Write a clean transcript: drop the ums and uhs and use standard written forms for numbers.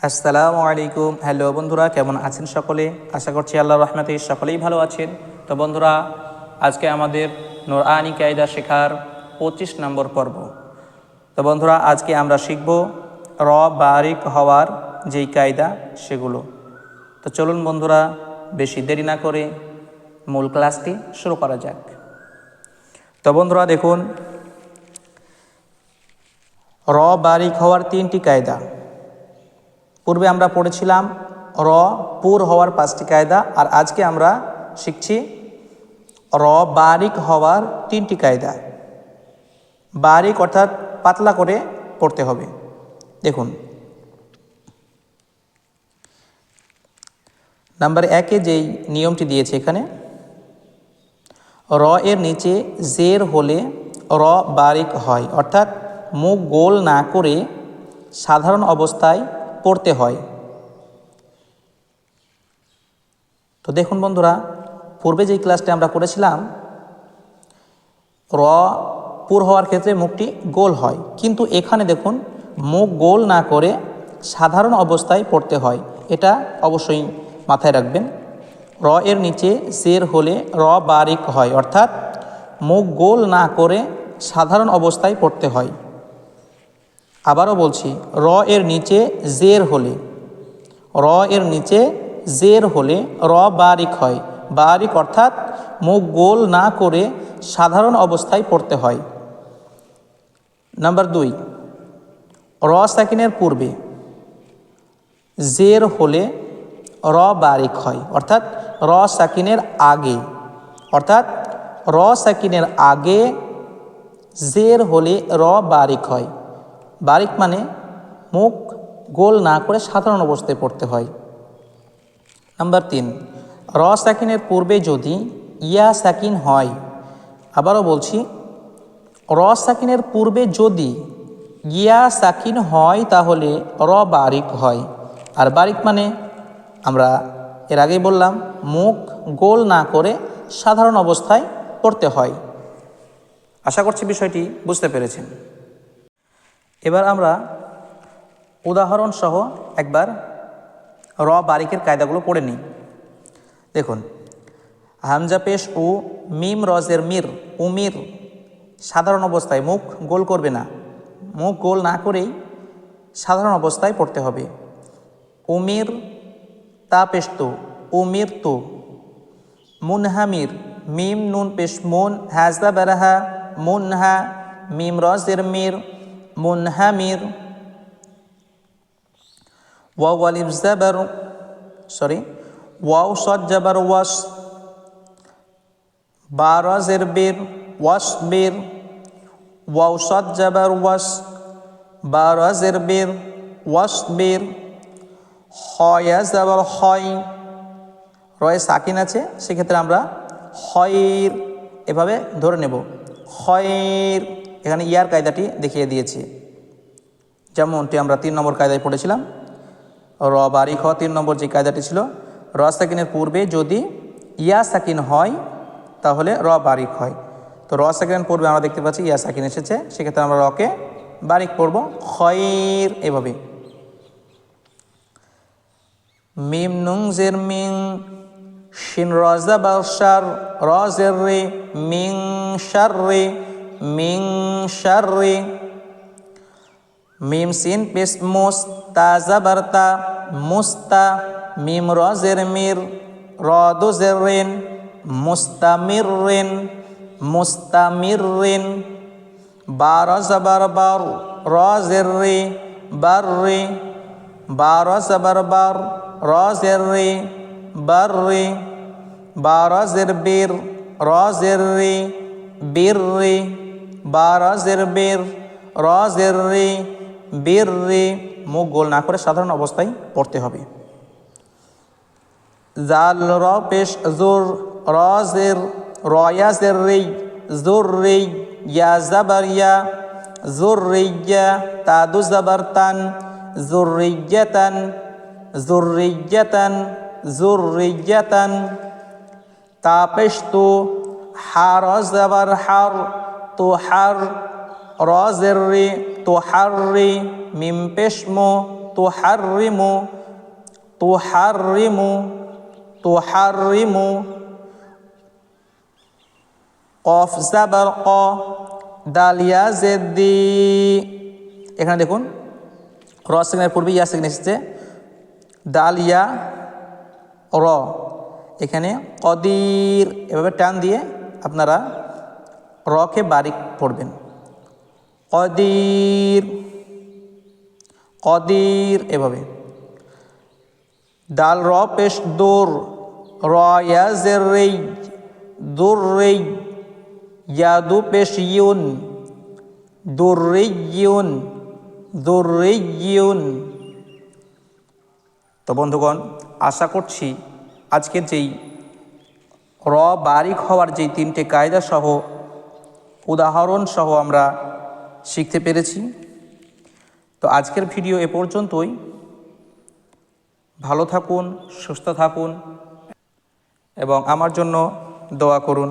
আসসালামু আলাইকুম। হ্যালো বন্ধুরা, কেমন আছেন সকলে? আশা করছি আল্লাহর রহমতে সকলেই ভালো আছেন। তো বন্ধুরা, আজকে আমাদের নুরআনী কায়দা শেখার 25 নম্বর পর্ব। তো বন্ধুরা, আজকে আমরা শিখব র বারিক হওয়ার যেই কায়দা সেগুলো। তো চলুন বন্ধুরা, বেশি দেরি না করে মূল ক্লাসটি শুরু করা যাক। তো বন্ধুরা দেখুন, র বারিক হওয়ার 3টি কায়দা। পূর্বে আমরা পড়েছিলাম র পুর হওয়ার 5টি কায়দা, আর আজকে আমরা শিখছি র বারিক হওয়ার 3টি কায়দা। বারিক অর্থাৎ পাতলা করে পড়তে হবে। দেখুন, নাম্বার 1-এ যেই নিয়মটি দিয়েছে এখানে, র এর নিচে জের হলে র বারিক হয়, অর্থাৎ মুখ গোল না করে সাধারণ অবস্থায় পড়তে হয়। তো দেখুন বন্ধুরা, পূর্বে যেই ক্লাসটি আমরা করেছিলাম র পুর হওয়ার ক্ষেত্রে মুখটি গোল হয়, কিন্তু এখানে দেখুন মুখ গোল না করে সাধারণ অবস্থায় পড়তে হয়। এটা অবশ্যই মাথায় রাখবেন। র এর নিচে জের হলে র বারিক হয়, অর্থাৎ মুখ গোল না করে সাধারণ অবস্থায় পড়তে হয়। আবারও বলছি, র এর নিচে জের হলে, র এর নিচে জের হলে র বারিক হয়। বারিক অর্থাৎ মুখ গোল না করে সাধারণ অবস্থায় পড়তে হয়। নাম্বার 2, র সাকিনের পূর্বে জের হলে র বারিক হয়, অর্থাৎ র সাকিনের আগে, অর্থাৎ র সাকিনের আগে জের হলে র বারিক হয়। বারিক মানে মুখ গোল না করে সাধারণ অবস্থায় পড়তে হয়। নাম্বার 3, র সাকিনের পূর্বে যদি ইয়া সাকিন হয়, আবারও বলছি, র সাকিনের পূর্বে যদি ইয়া সাকিন হয় তাহলে র বারিক হয়। আর বারিক মানে আমরা এর আগেই বললাম, মুখ গোল না করে সাধারণ অবস্থায় পড়তে হয়। আশা করছি বিষয়টি বুঝতে পেরেছেন। এবার আমরা উদাহরণ সহ একবার র বারিকের কায়দাগুলো পড়ে নিই। দেখুন, হামজা পেশ ও মিম রজের মির, উমির, সাধারণ অবস্থায় মুখ গোল করবে না, মুখ গোল না করেই সাধারণ অবস্থায় পড়তে হবে। উমির তা পেশ তো, উমির তো। মুনহামির, মিম নুন পেশ মুন, হাজদা বেরাহা, মুনহা, মিম রজের মির, মুনহামির। ওয়াও আলিফ জাবার, ওয়াও সদ জাবার ওয়াস, বা রজের বের, ওয়াস বের। ওয়াও সদ জাবার ওয়াস, বা রজের বের, ওয়াস বের। হয়া জাবার হয়, রয়ে সাকিন আছে, সেক্ষেত্রে আমরা হয়ের এভাবে ধরে নেব, হয়ের। এখানে ইয়ার কায়দাটি দেখিয়ে দিয়েছি, যেমনটি আমরা 3 নম্বর কায়দায় পড়েছিলাম। র বারিক হওয়া 3 নম্বর যে কায়দাটি ছিল, র সাকিনের পূর্বে যদি ইয়া সাকিন হয় তাহলে র বারিক হয়। তো র সাকিনের পূর্বে আমরা দেখতে পাচ্ছি ইয়া সাকিন এসেছে, সেক্ষেত্রে আমরা রকে বারিক পড়ব, খয়ের এভাবে। মিম নুন জের মিং, শিন রজা বাসার, রজের রে, মিং শার রে, মিং শার রে। মিম সিন পেশ মুস, তা জাবার তা, মুস্তা। মিম রজের মির, র দো জের রেন, মুস্তামির রেন, মুস্তামির রেন। বার জাবার বার, রজের রে, বার রে। বার জাবার বার, রজের রে, বার রে। বার জের বের, রজের রে, বীর রে। বার জের বের, রজের রে, বীর রে। মুখ গোল না করে সাধারণ অবস্থায় পড়তে হবে। জাল র পেশ জোর, রজের, রয়া জের রে, জোর রে। ইয়া জাবার ইয়া, জোর রে ইয়া। তাদু জাবার তান, জোর রে ইয়াতান, জোর রে ইয়াতান, জোর রে ইয়াতান। তা পেশ তো, হার জাবার হার, তো হার। রজের রে, তো হার রে। মিম পেশ মো, তুহাররিমু তুহাররিমু তুহাররিমু কফ জাবার ক দাল ইয়া জেদ দি। এখানে দেখুন র সেকেন্ডের পূর্বে ইয়া সেকেন্ড এসেছে, দাল ইয়া র, এখানে কদির এভাবে টান দিয়ে আপনারা রকে বারিক পড়বেন। কদির কদির এভাবে। দাল র পেশ দূর, র ইয়া জের রেই দূর রেই, ইয়াদু পেশ ইউন দূর রেইয়ুন দূর রেইয়ুন। তো বন্ধুগণ, আশা করছি আজকের যেই র বারিক হওয়ার যেই তিনটে কায়দা সহ উদাহরণ সহ আমরা শিখতে পেরেছি। তো আজকের ভিডিও এ পর্যন্তই। ভালো থাকুন, সুস্থ থাকুন এবং আমার জন্য দোয়া করুন।